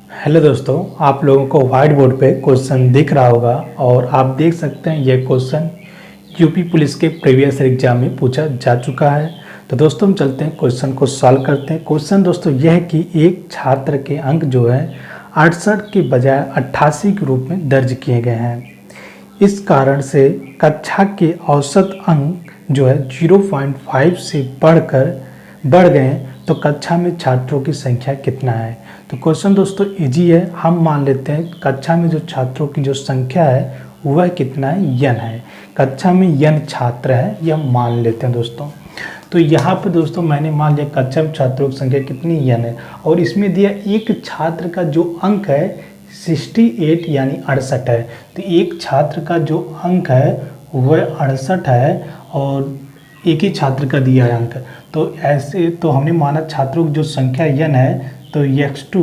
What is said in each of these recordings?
Hello दोस्तों, आप लोगों को व्हाइट बोर्ड पे क्वेश्चन दिख रहा होगा और आप देख सकते हैं ये क्वेश्चन यूपी पुलिस के प्रीवियस एग्जाम में पूछा जा चुका है। तो दोस्तों हम चलते हैं क्वेश्चन को सॉल्व करते हैं। क्वेश्चन दोस्तों यह है कि एक छात्र के अंक जो है 68 के बजाय 88 के रूप में दर्ज किए गए हैं। इस कारण से कक्षा के औसत अंक जो है 0.5 से बढ़ गए, तो कक्षा में छात्रों की संख्या कितना है। तो क्वेश्चन दोस्तों इजी है। हम मान लेते हैं कक्षा में जो छात्रों की जो संख्या है वह कितना है, n है। कक्षा में n छात्र है यह मान लेते हैं दोस्तों। तो यहाँ पर दोस्तों मैंने मान लिया कक्षा में छात्रों की संख्या कितनी n है, और इसमें दिया एक छात्र का जो अंक है 68 यानी 68 है। तो एक छात्र का जो अंक है वह 68 है और एक ही छात्र का दिया है अंक। तो ऐसे तो हमने माना छात्रों की जो संख्या n है, तो x2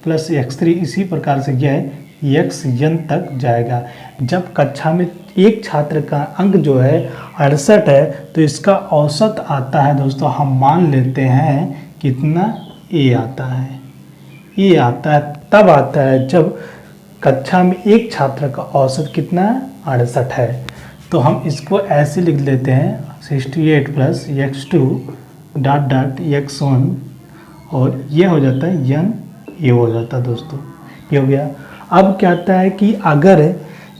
प्लस x3 इसी प्रकार से यह xn तक जाएगा। जब कक्षा में एक छात्र का अंक जो है 68 है, तो इसका औसत आता है दोस्तों, हम मान लेते हैं कितना a आता है। a आता है तब आता है जब कक्षा में एक छात्र का औसत कितना है 68 है। तो हम इसको ऐसे लिख लेते हैं 68 plus x2 dot dot x1, और ये हो जाता है n, ये हो जाता है दोस्तों, ये हो गया। अब क्या आता है कि अगर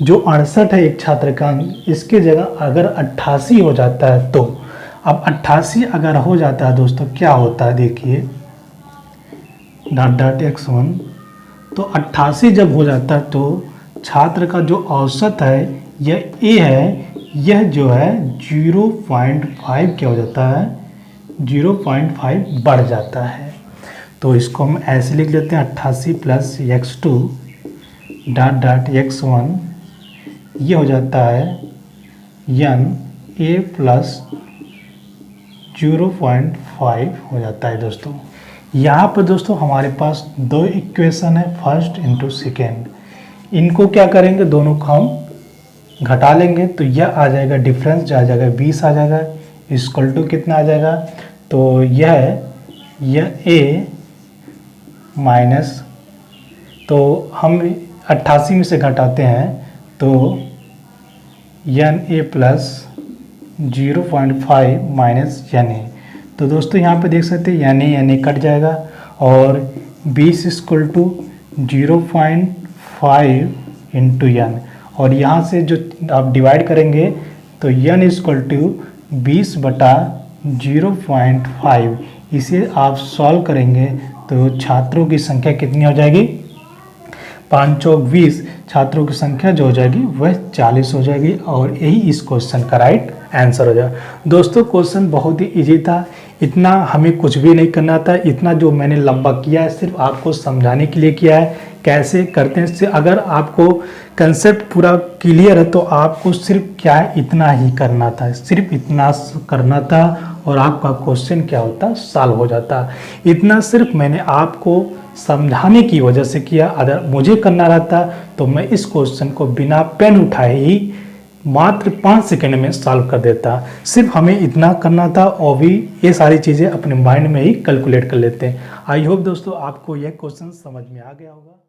जो 68 है एक छात्र का अंक, इसके जगह अगर 88 हो जाता है, तो अब 88 अगर हो जाता है दोस्तों क्या होता है देखिए, डॉट डॉट x1, तो 88 जब हो जाता है तो छात्र का जो औसत है यह a है, यह जो है 0.5 क्या हो जाता है, 0.5 बढ़ जाता है। तो इसको हम ऐसे लिख लेते हैं 88 plus x2 dot dot x1, ये हो जाता है n a प्लस 0.5 हो जाता है दोस्तों। यहाँ पर दोस्तों हमारे पास दो इक्वेशन है, फर्स्ट इंटू सेकेंड। इनको क्या करेंगे, दोनों को हम घटा लेंगे, तो यह आ जाएगा डिफरेंस जो आ जाएगा 20 आ जाएगा, इक्वल टू कितना आ जाएगा, तो यह a माइनस, तो हम 88 में से घटाते हैं तो n a plus 0.5 minus n a। तो दोस्तों यहाँ पे देख सकते हैं n a कट जाएगा, और 20 इक्वल टू 0.5 इंटू n, और यहाँ से जो आप डिवाइड करेंगे तो n इक्वल टू 20 बटा 0.5। इसे आप सॉल्व करेंगे तो छात्रों की संख्या कितनी हो जाएगी, 5 चौक 20, छात्रों की संख्या जो हो जाएगी वह 40 हो जाएगी, और यही इस क्वेश्चन का राइट आंसर हो जाएगा। दोस्तों क्वेश्चन बहुत ही इजी था, इतना हमें कुछ भी नहीं करना था। इतना जो मैंने लंबा किया है सिर्फ आपको समझाने के लिए किया है कैसे करते हैं। इससे अगर आपको कंसेप्ट पूरा क्लियर है तो आपको सिर्फ क्या है, इतना ही करना था, सिर्फ इतना करना था, और आपका क्वेश्चन क्या होता, सॉल्व हो जाता। इतना सिर्फ मैंने आपको समझाने की वजह से किया। अगर मुझे करना रहता तो मैं इस क्वेश्चन को बिना पेन उठाए ही मात्र 5 सेकंड में सॉल्व कर देता। सिर्फ हमें इतना करना था, और भी ये सारी चीज़ें अपने माइंड में ही कैलकुलेट कर लेते हैं। आई होप दोस्तों आपको यह क्वेश्चन समझ में आ गया होगा।